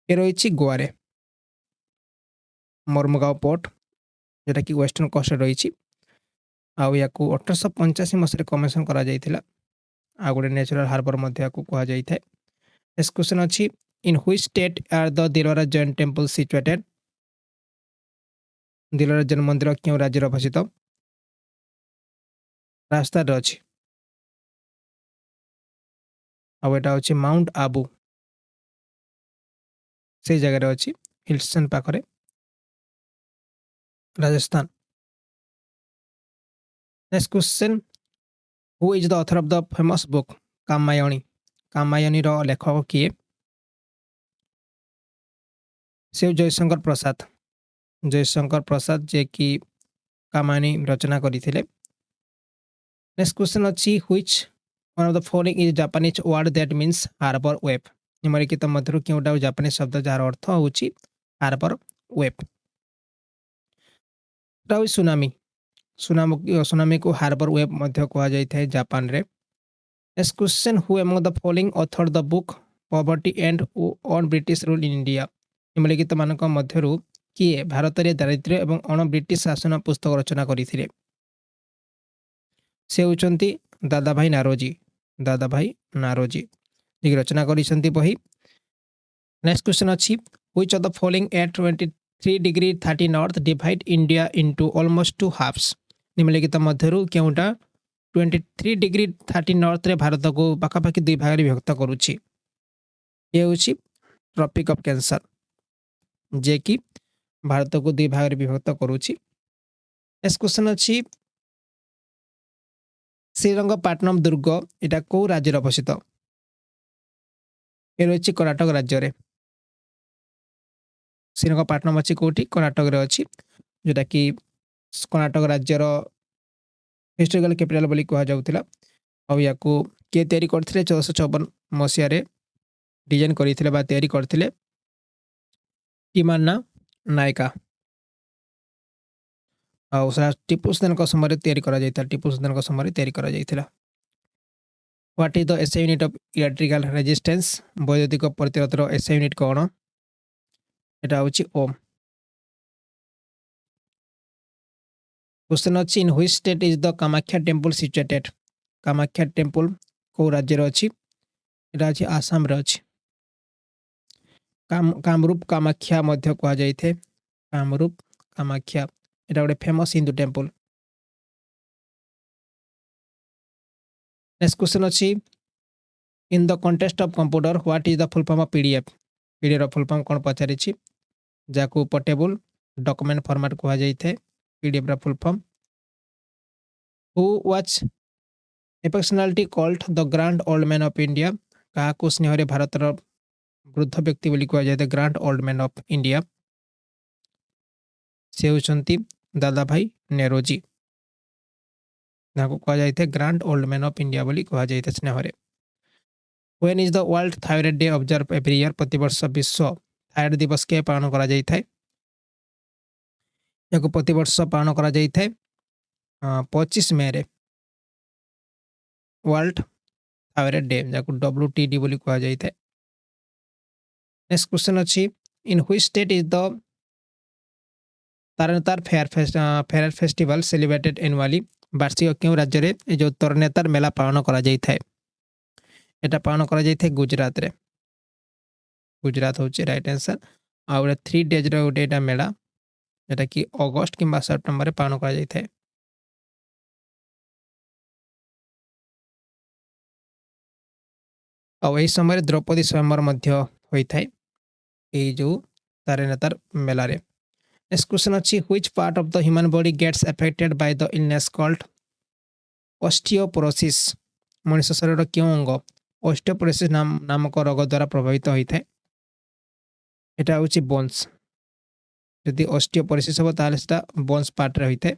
ଏ ରହିଛି ଗୋଆରେ। ମରମୁଗାଓ ପୋର୍ଟ ଯେଉଁଟାକି ୱେଷ୍ଟର୍ଣ୍ଣ କୋଷ୍ଟରେ ରହିଛି ଆଉ ୟାକୁ 1885 ମସିହାରେ କମିଶନ କରାଯାଇଥିଲା। ଆଉ ଗୋଟେ ନ୍ୟାଚୁରାଲ ହାର୍ବର ମଧ୍ୟ ୟାକୁ କୁହାଯାଇଥାଏ। ନେକ୍ସଟ କ୍ୱେଶ୍ଚନ୍ ଅଛି in which state are the Dilwara Jain temple situated? Dilwara Jain ମନ୍ଦିର କେଉଁ ରାଜ୍ୟରେ ଅବସ୍ଥିତ? ରାଜସ୍ଥାନରେ ଅଛି ଆଉ ଏଟା ହେଉଛି ମାଉଣ୍ଟ ଆବୁ ସେଇ ଜାଗାରେ ଅଛି ହିଲ୍ ଷ୍ଟେସନ ପାଖରେ Rajasthan. Next question who is the author of the famous book Kamayani? କାମାୟଣୀର ଲେଖକ କିଏ? ସେ ଜୟଶଙ୍କର ପ୍ରସାଦ। ଜୟଶଙ୍କର ପ୍ରସାଦ ଯିଏକି କାମାୟଣୀ ରଚନା କରିଥିଲେ। ନେକ୍ସଟ କ୍ୱେଶ୍ଚନ୍ ଅଛି which one of the following is Japanese word that means harbour wave? ନିମ୍ନଲିଖିତ ମଧ୍ୟରୁ କେଉଁଟା ଜାପାନିଜ ଶବ୍ଦ ଯାହାର ଅର୍ଥ ହେଉଛି ହାର୍ବର ୱେବ୍? ଏଟା ହେଉଛି ସୁନାମି। ସୁନାମିକୁ ହାର୍ବର ୱେବ୍ ମଧ୍ୟ କୁହାଯାଇଥାଏ ଜାପାନରେ। Next question who among the following author the book poverty and un British rule in India? ନିମ୍ନଲିଖିତ ମାନଙ୍କ ମଧ୍ୟରୁ କିଏ ଭାରତରେ ଦାରିଦ୍ର୍ୟ ଏବଂ ଅଣ ବ୍ରିଟିଶ ଶାସନ ପୁସ୍ତକ ରଚନା କରିଥିଲେ? ସେ ହେଉଛନ୍ତି ଦାଦାଭାଇ ନାରୋଜି। ଦାଦାଭାଇ ନାରୋଜି ଯିଏ ରଚନା କରିଛନ୍ତି ବହି। ନେକ୍ସଟ କ୍ୱେଶ୍ଚନ୍ ଅଛି which of the following at 23 degree 30 north divide India into almost 2 halves? ନିମ୍ନଲିଖିତ ମଧ୍ୟରୁ କେଉଁଟା 23 ଡିଗ୍ରୀ 30 ନର୍ଥରେ ଭାରତକୁ ପାଖାପାଖି 2 ଭାଗରେ ବିଭକ୍ତ କରୁଛି? ଏ ହେଉଛି ଟ୍ରପିକ୍ ଅଫ୍ କ୍ୟାନ୍ସର ଯିଏକି ଭାରତକୁ 2 ଭାଗରେ ବିଭକ୍ତ କରୁଛି। ନେକ୍ସଟ କ୍ୱେଶ୍ଚନ୍ ଅଛି ଶ୍ରୀରଙ୍ଗପାଟନମ ଦୁର୍ଗ ଏଟା କୋଉ ରାଜ୍ୟରେ ଅବସ୍ଥିତ? ଏ ରହିଛି କର୍ଣ୍ଣାଟକ ରାଜ୍ୟରେ। ଶ୍ରୀରଙ୍ଗପାଟନମ ଅଛି କୋଉଠି? କର୍ଣ୍ଣାଟକରେ ଅଛି ଯୋଉଟାକି କର୍ଣ୍ଣାଟକ ରାଜ୍ୟର ହିଷ୍ଟୋରିକାଲ କ୍ୟାପିଟାଲ ବୋଲି କୁହାଯାଉଥିଲା। ଆଉ ୟାକୁ କିଏ ତିଆରି କରିଥିଲେ? 1454 ମସିହାରେ ଡିଜାଇନ୍ କରିଥିଲେ ବା ତିଆରି କରିଥିଲେ ଟିମାନ୍ନା ନାୟକା। ଆଉ ସେଟା ଟିପୁ ସୁଲତାନଙ୍କ ସମୟରେ ତିଆରି କରାଯାଇଥିଲା। What is the SI unit of electrical resistance? বৈদ্যুতিক প্রতিরোধের SI unit কোন? এটা হচ্ছে ওম। क्वेश्चन अछि, in which state is the Kamakhya temple situated? Kamakhya temple को राज्य रे अछि? এটা আছে आसाम रे अछि। कामरूप कामाख्या मध्य कहा जाइथे। कामरूप कामाख्या এটা ଗୋଟେ famous Hindu temple. Next question अछि, in the context of computer what is the full form of PDF? PDF ର full form कोन पचारिछि? जाकू पोर्टेबल डॉक्यूमेंट फॉर्मेट कहा जाइथे। PDF ର full form। Who was a personality called the grand old man of India? काहाकू स्नेहरे भारतर वृद्ध व्यक्ति बोली कहा जाए grand old man of India. से होचंती दादा भाई नेरोजी। कहा जाए grand old man of India बोली कहा जाए स्नेहरे। When is the world thyroid day observe every year? प्रति वर्ष विश्व थायराइड दिवस के पालन करा जाए थे? या प्रति वर्ष पालन करा जाए थे 25 मे रे वर्ल्ड थायराइड डे जाको WTD बोली कहा जाए थे। नेक्स्ट क्वेश्चन अछि, in which state is the Tarnetar fair festival celebrated annually? वार्षिक क्यों राज्य रे जो तरनेतार मेला पालन करा जाए थे? एटा पालन करा जाए थे गुजरात रे। गुजरात होचे राइट आंसर। आ 3 डेज रे गोटे एटा मेला जेटा कि अगस्त किंबा सेप्टेम्बर रे पालन करा जाए थे। और यही समय द्रौपदी स्वयंवर मध्य होई थाए ए जो तारेनेतार मेला रे। नेक्स्ट क्वेश्चन अछि, which part of the human body gets affected by the illness called osteoporosis? मनुष्य शरीर क्यों अंग ऑस्टियोपोरोसिस नामक रोग द्वारा प्रभावित होई थाए? एटा होची बोन्स। यदि ऑस्टियोपोरोसिस हो ताले सेटा बोन्स पार्ट रे होई थाए।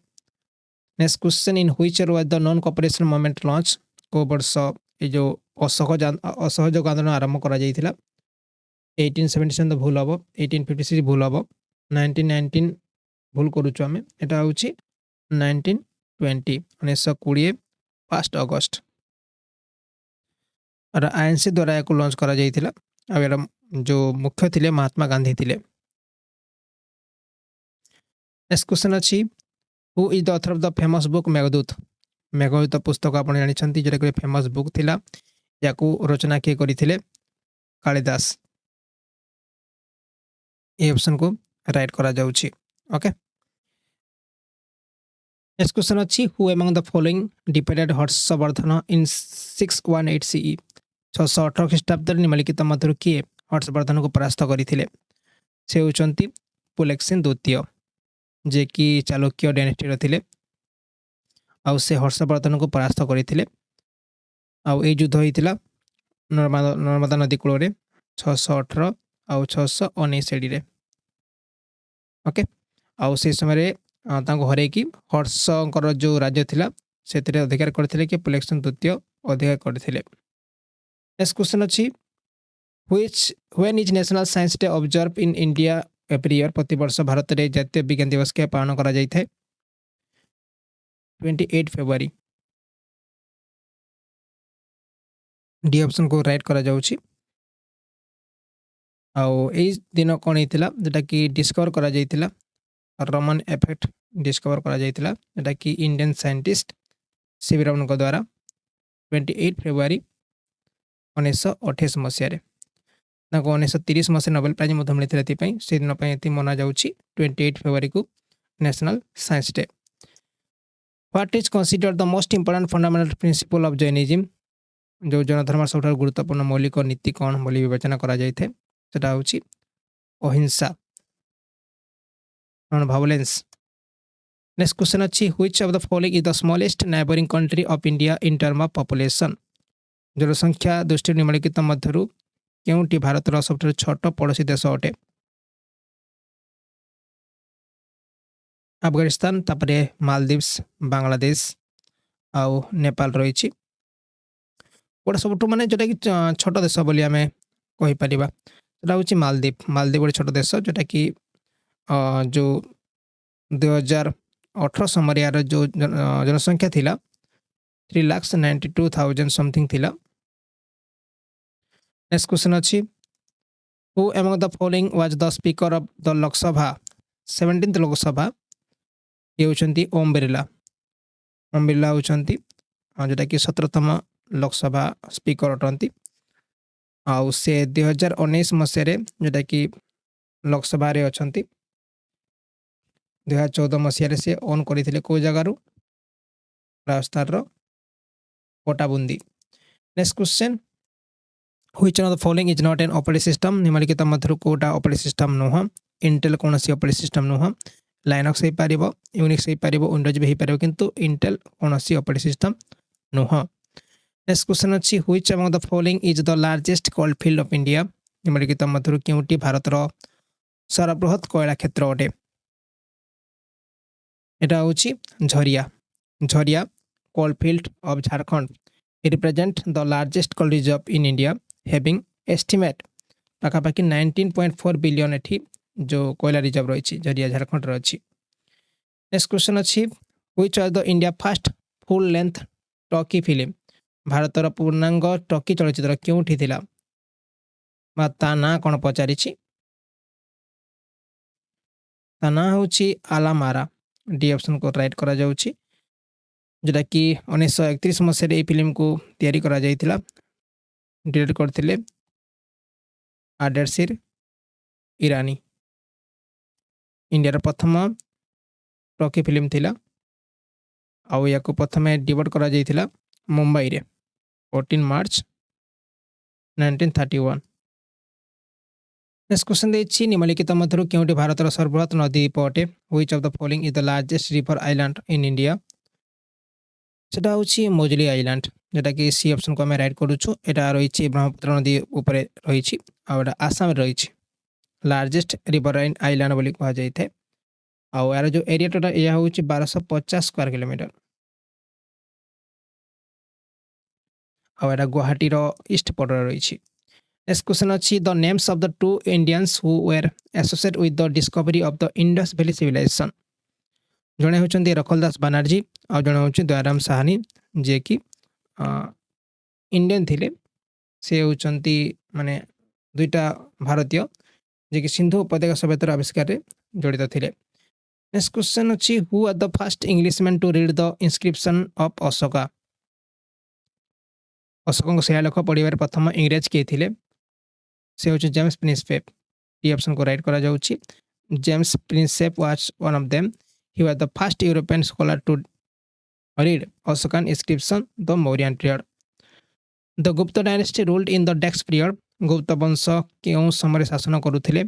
Next question, in which year was the non cooperation movement launch? को वर्ष ए जो असहयोग आंदोलन आरंभ करा जाइथिला? 1877 तो भूल हबो, 1856 भूल हबो, 1919 भूल करूछु हमें। एटा होची 1920 1920 1 अगस्त और आईएनसी द्वारा याको लॉन्च करा जाइथिला। आ एरा जो मुख्य थिले महात्मा गांधी थिले। नेक्स्ट क्वेश्चन अछि, who is the author of the famous book Meghdoot? Meghdoot पुस्तक आपण जानि छंती जेटा कि फेमस बुक थिला याकू रचना के करिथिले कालिदास। ए ऑप्शन को राइट करा जाउछि। ओके। नेक्स्ट क्वेश्चन अछि, who among the following defeated Harshavardhana in 618 CE? 618 ख्रीष्टाब्द निम्नलिखित मध्यरु किए हर्षवर्धन को परास्त करिथिले? से होचंती पुलकेशिन द्वितीय जे कि चालुक्य डायनेस्टी रो थिले। आउ से हर्षवर्धन को परास्त करिथिले। आउ ए युद्ध होइतिला नर्मदा नदी कूल रे 618 आउ 619 एडी रे। ओके। आउ से समय रे तांको हरे की हर्षकर जो राज्य थिला सेतरे अधिकार करथिले कि पुलकेशिन द्वितीय अधिकार करथिले। नेक्स्ट क्वेश्चन अछि, when is national science day observe in India every year? प्रति वर्ष भारत रे जातीय विज्ञान दिवस के पालन करा जाय थे 28 फरवरी। डी ऑप्शन को राइट करा जाउछि। आउ ए दिन कोन हितिला जेटा कि डिस्कवर करा जाइतिला रमन इफेक्ट डिस्कवर करा जाइतिला जेटा कि इंडियन साइंटिस्ट सीवी रमन को द्वारा 28 फरवरी 1928 मसिया रे। ताको 1930 मसिया नोबेल प्राइज मध्ये मिलिथिला एथिपई से दिन पई एति मना जाउछि 28 फरवरी को national science day. What is considered the most important fundamental principle of Jainism? जो जैन धर्म सबठार गुरुत्वपूर्ण मौलिक नीति कौन बोली विवेचना करा जाय थे? सेटा होछि अहिंसा नॉन वायलेंस। नेक्स्ट क्वेश्चन अछि, which of the following is the smallest neighbouring country of India in term of population? जनसंख्या दृष्टि निम्नलिखित मध्यरु केउंटी भारतर सबठार छोट पड़ोसी देश अटे? अफगानिस्तान, तापरे मालदीव्स, बांग्लादेश आउ नेपाल रहिछि। गोटे सबठु माने जोटा कि छोट देश बोली आमे कहि परिबा सेटा होछि मालदीव। मालदीव गोटे छोट देश जोटा कि जो 2018 समरियार जो जनसंख्या थिला 3,92,000 समथिंग थिला नेक्स्ट क्वेश्चन अच्छी who among the following was the speaker of the Lok Sabha 17th Lok Sabha ये होचंती ओम बिरला। ओम बिरला होचंती जोटा कि 17तम लोकसभा स्पीकर अटंती आउ से 2019 मसीह जोटा कि लोकसभा रे अछंती 2014 मसीह से ऑन करथिले को जगारू राजस्थान रो कोटाबुंदी। Next question which one of the following is not an operating system निम्नलिखित मध्यरु कोटा ऑपरेटिंग सिस्टम नुह इंटेल कोनसी ऑपरेटिंग सिस्टम नुह लाइनक्स हे पारिबो यूनिक्स हे पारिबो विंडोज भी हे पारिबो किंतु इंटेल कोनसी ऑपरेटिंग सिस्टम नुह। नेक्स्ट क्वेश्चन अच्छी which among the following is the largest coal field of India निम्नलिखित मध्यरु केउटी भारत रो सर्वबृहत कोयला क्षेत्र अटे एटा होची Jharia Jharia coalfield of Jharkhand it represent the largest coal reserve in India having estimate पाखापाखि 19.4 बिलियन एठी जो कोयला रिजर्व रही झरिया झारखंड रही। नेक्स्ट क्वेश्चन अच्छी which was the India first full length talkie film भारतर पूर्णांग टॉकी चलचित्र केउठी थिला बा ता ना कोन पचारि ता ना होची आलामारा डी ऑप्शन को राइट करा जाउची जोटा कि 1931 मसीह फिल्म को तैयारी करा जाइथिला डायरेक्ट करथिले आदर्शिर ईरानी इंडिया प्रथम टॉकी फिल्म थिला आउ या को प्रथम डिबट करा जाइथिला मुंबई रे 14 मार्च 1931। नेक्स्ट क्वेश्चन देछि निम्नलिखित मध्यरु केउटी भारतर सर्वबृहत नदी द्वीप अटे which of the following is the largest river island in India सेटा होछि मोजली आइलैंड जेटा कि सी ऑप्शन को हम राइट करूछु एटा रहिछि ब्रह्मपुत्र नदी ऊपर रहिछि आ एटा आसाम रे रहिछि लार्जेस्ट रिवर आइलैंड बोली कहा जाइथे आ यार जो एरिया टोटल या होछि 1250 स्क्वायर किलोमीटर आ एटा गुवाहाटी रो ईस्ट पट रहिछि। नेक्स्ट क्वेश्चन अच्छी the names of the two Indians who were associated with the discovery of the Indus valley civilization जड़े होचंती रखलदास बनर्जी आ जड़े होचि दयाराम साहनी जे कि इंडियन थिले से होचंती माने दुईटा भारतीय जे कि सिंधु उपत्यका सभ्यतार आविष्कार रे जड़ित थिले। नेक्स्ट क्वेश्चन अच्छी who are the first Englishman to read the inscription of Ashoka Ashok शिलालेख पढ़िबार प्रथम इंग्रेज किए थिले से होची जेम्स प्रिंसेप डी ऑप्शन को राइट करा जाउची James Prinsep was one of them he was the first European scholar to read Ashokan inscription the Mauryan period. The Gupta dynasty ruled in the डेक्स पीरियड गुप्त वंश केउ समय शासन करुथिले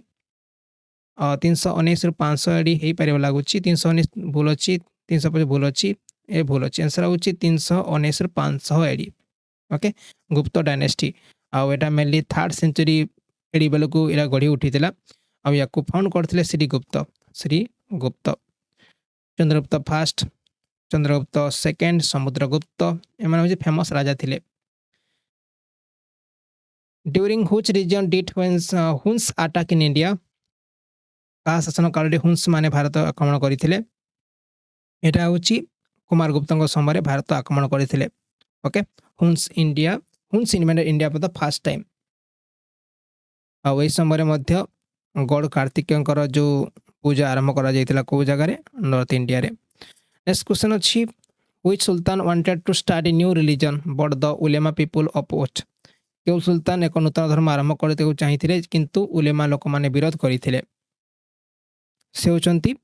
319 रु 500 एडी हेई पारे लागुची 319 भूल अछि 350 भूल अछि ए भूल अछि आंसर होची 319 रु 500 एडी ओके गुप्त डायनेस्टी आउ एटा mainly 3rd century AD bell को इरा गढ़ी उठीतिला आ या को फाउंड करथिले श्री गुप्त चंद्रगुप्त फर्स्ट चंद्रगुप्त सेकंड समुद्रगुप्त एमान होची फेमस राजा थिले। During which reign did Huns attack in India का शासन काल रे हुन्स माने भारत आक्रमण करथिले एटा होची कुमार गुप्तଙ୍କ समय भारत आक्रमण करथिले okay Huns invaded India for the first time आ वही समय मध्य गॉड कार्तिकेयंकर जो पूजा आरंभ करा जाइतिला को जगह रे नॉर्थ इंडिया रे। नेक्स्ट क्वेश्चन अछि which sultan wanted to start a new religion but the ulema people opposed केउ सुल्तान एक नूतन धर्म आरंभ करते को चाहिथिले किंतु उलेमा लोक माने विरोध करिथिले से होचंती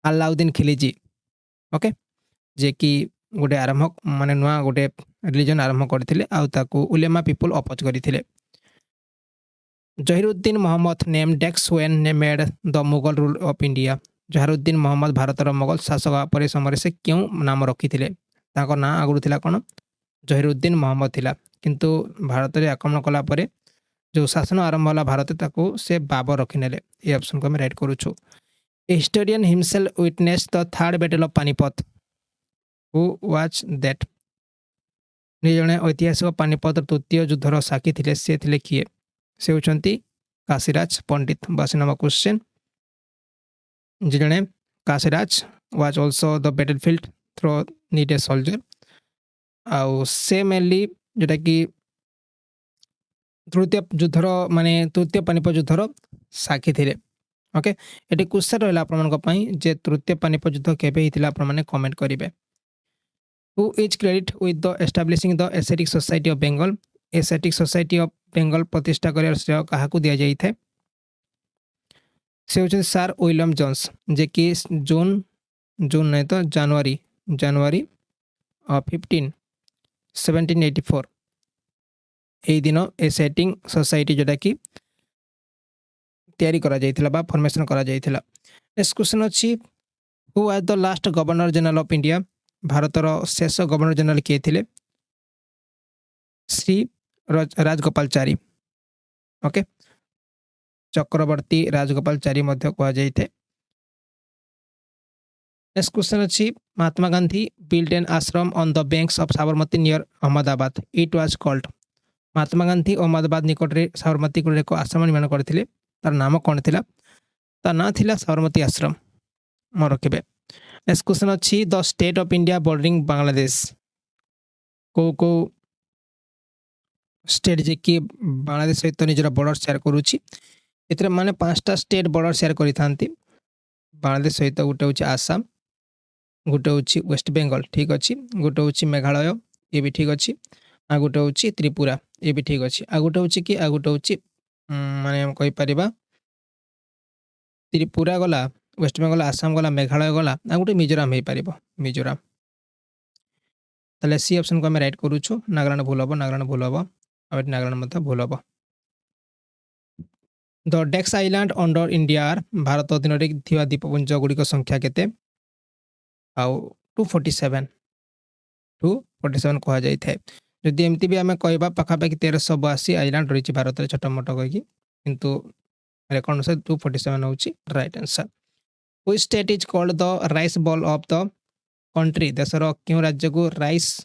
अलाउद्दीन खिलजी ओके जे कि गोटे आरंभ माने नुआ गोटे रिलीजन आरंभ करथिले आ ताको उलेमा पीपल अपोज करिथिले। जहीरुद्दीन मोहम्मद नेम डेक्स when made the Mughal rule of India Zahiruddin Muhammad भारतर मुगल शासक पर समय से क्यों नाम रखिथिले ताको ना आगुरु थिला कोन जहीरुद्दीन मोहम्मद थिला किंतु भारत रे आक्रमण कला परे जो शासन आरंभ होला भारत ताको से बाबर रखिनेले ए ऑप्शन को हम राइट करूछु। Historian himself witness the third battle of Panipat who was that जड़े ऐतिहासिक पानीपत तृतीय युद्धर साक्षी थिले से थिले किए से होचंती काशीराज पंडित 82 नंबर क्वेश्चन जड़े Kashiraj was also the battlefield through need a soldier आउ से मेनली जेटा कि तृतीय युद्धर माने तृतीय पानिपत युद्धर साक्षी थिले। ओके एटी क्वेश्चन रहला आपण मानक पई जे तृतीय पानिपत युद्ध केबे हितिला आपण माने कमेंट करिवे। Who is credit with the establishing the Asiatic Society of Bengal. Asiatic Society of Bengal प्रतिष्ठा करियार श्रेय काहाकू दिया जाई थे। से होचे सर विलियम जोन्स जे कि जून नहीं तो जनवरी जनवरी 15 1784 एई दिन एसेटिंग सोसाइटी जोटा कि तैयारी करा जाइथिला बा फॉर्मेशन करा जाइथिला। नेक्स्ट क्वेश्चन अछि who was the last governor general of India. भारतर शेष गवर्नर जनरल किए थिले। श्री राजगोपालचारी। ओके चक्रवर्ती राजगोपालचारी मध्य कहा जाइथे। नेक्स्ट क्वेश्चन अछि Mahatma Gandhi build an ashram on the banks of Sabarmati near Ahmedabad it was called. Mahatma Gandhi Ahmedabad निकट रे साबरमती कूल एक आश्रम निर्माण करथिले तार नाम कौन थिला। तार नाम थिला साबरमती आश्रम मन रखिबे। नेक्स्ट क्वेश्चन अछि the state of India bordering Bangladesh को स्टेट जे कि बांग्लादेश सहित निजर बॉर्डर शेयर करूची। एतरे माने पांचटा स्टेट बॉर्डर शेयर करि थांती बांग्लादेश सहित। गोटे होची आसाम, गोटे होची वेस्ट बेंगल ठीक अछि, गोटे होची मेघालय ये भी ठीक अछि, आ गोटे होची त्रिपुरा ये भी ठीक अछि, आ गोटे होची कि आ गोटे होची माने हम कहि परिबा त्रिपुरा गला, वेस्ट बेंगल, आसाम गला, मेघालय गला, आ गोटे मिजोराम हे परिबो मिजोराम। ताले सी ऑप्शन को हम राइट करूछु। नागालैंड भूल हबो, नागालैंड भूल हबो, आ नागालैंड मत भूल हबो। The decks island under India Bharat अधीन रे थिवा द्वीपपुंज गुड़िक संख्या केते। आउ 247 247 कहा जाई थे। जदि एमती भी आमे कहबा पाखापाखि 1382 आइलैंड रही भारत रे छोट मोट कहि किंतु रेकॉर्ड से 247 होची right answer. Which state is called the rice ball of the country. देशर क्यों राज्य को राइस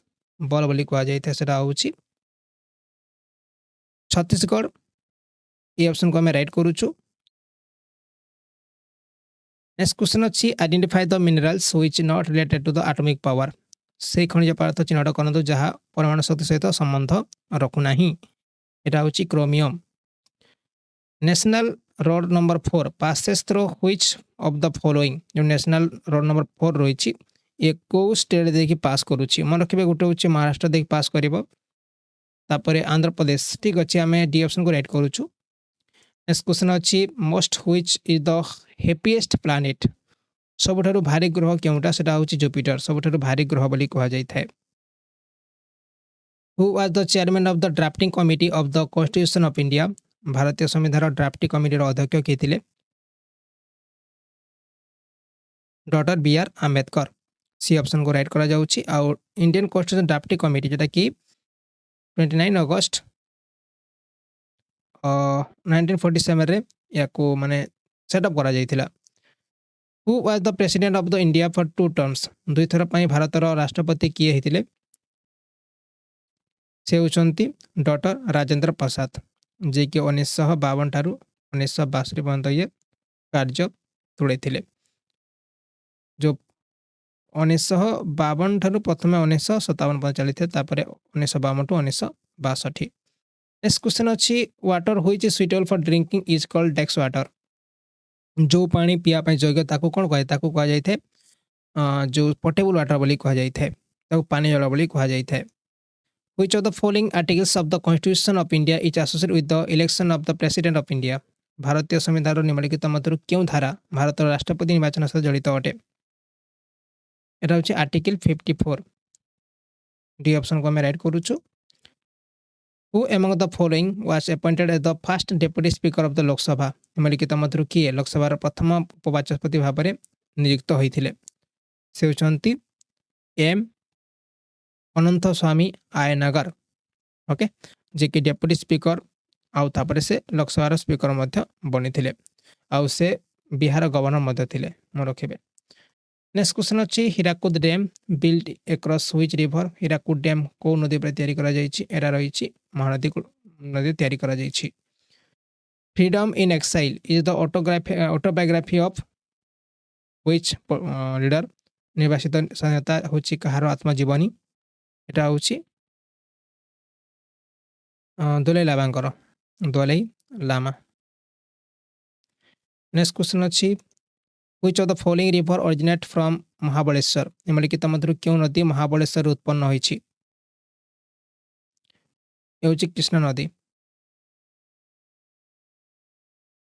बॉल बोली कहा जाई थे सेटा होची छत्तीसगढ़। ये ऑप्शन को हमें राइट करूछु। नेक्स्ट क्वेश्चन अछि identify the minerals which not related to the atomic power. से खनिज पदार्थ चिन्हट करंतु जहाँ परमाणु शक्ति सहित संबंध रखु नाही। एटा होची chromium. National road number 4 passes through which of the following. जो नेशनल रोड नंबर 4 रही ये को स्टेट देखि पास करूची। मन रखिबे गोटे होची महाराष्ट्र देखि पास करिवो, तापरे आंध्र प्रदेश ठीक अछि। आमे डी ऑप्शन को राइट करूछु। नेक्स्ट क्वेश्चन अछि most which is the happiest planet. सबठारु भारी ग्रह केउटा सेटा होची जुपिटर। सबठारु भारी ग्रह बोली कहा जाई थाए। Who was the chairman of the drafting committee of the constitution of India. भारतीय संविधान ड्राफ्टिंग कमिटी रो अध्यक्ष के थिले। Doctor B R Ambedkar. C option को राइट करा जाउची। आ इंडियन कॉन्स्टिट्यूशन ड्राफ्टिंग कमिटी जेटा कि 29 अगस्त 1947 रे याको माने सेटअप करा जाइथिला। Who was the president of the India for 2 terms. दुई थर पई भारतर राष्ट्रपति किए हितिले। से होचंती डॉक्टर राजेंद्र प्रसाद जे कि 1952 ठारू 1962 पर्यंत ये कार्य तुले थिले। जो 1952 ठारू प्रथमे 1957 पर्यंत चली थे, तापरे 1952 टू 1962। नेक्स्ट क्वेश्चन अछि water which is suitable for drinking is called decks water. जो पानी पिया पई योग्य ताकू कोन कहे ताकू कहा जाय थे जो पोर्टेबल वाटर बोली कहा जाय थे, ताकू पानी जल बोली कहा जाय थे। Which of the following articles of the Constitution of India is associated with the election of the President of India। भारतीय संविधान निम्नलिखित मध्य क्यों धारा भारत राष्ट्रपति निर्वाचन सहित जड़ित अटे। एटा होची आर्टिकल 54। डी ऑप्शन को हम write करूछु। Who among the following was appointed as the first deputy speaker of the Lok Sabha. निम्नलिखित मध्य किए लोकसभा प्रथम उपबाचस्पति भाव में नियुक्त होइथिले। से होचंती एम अनंत स्वामी आयनगर। ओके जे कि डेप्यूटी स्पीकर आउ तापरे से लोकसभा स्पीकर मध्य बनी थिले, आउ से बिहार गवर्नर मध्य थिले मन रखिबे। नेक्स्ट क्वेश्चन अछि Hirakud dam build across which river. Hirakud dam को नदी पर तयारी करा जायछि। एरा रहिछि महानदी नदी तयारी करा जायछि। Freedom in exile is the autobiography of which leader. निर्वासित नेता होछि कहार आत्मजीवनी। एटा होछि दलाई लामांकर। ଦଲେଇ ଲାମା। ନେକ୍ସଟ କ୍ୱେଶ୍ଚନ୍ ଅଛି which of the following river originate from Mahabaleshwar ନିମ୍ନଲିଖିତ ମଧ୍ୟରୁ କେଉଁ ନଦୀ ମହାବଳେଶ୍ୱରରୁ ଉତ୍ପନ୍ନ ହୋଇଛି? ହେଉଛି କୃଷ୍ଣା ନଦୀ।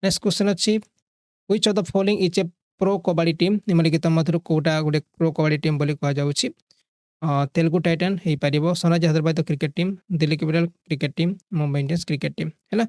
ନେକ୍ସଟ କ୍ୱେଶ୍ଚନ୍ ଅଛି which of the following is a pro kabaddi team ନିମ୍ନଲିଖିତ ମଧ୍ୟରୁ କୋଉଟା ଗୋଟେ ପ୍ରୋ କବାଡି ଟିମ୍ ବୋଲି କୁହାଯାଉଛି? ତେଲୁଗୁ ଟାଇଟାନ୍ ହେଇପାରିବ, Sunrisers Hyderabad cricket team, Delhi capital cricket team, Mumbai Indians cricket team ହେଲା।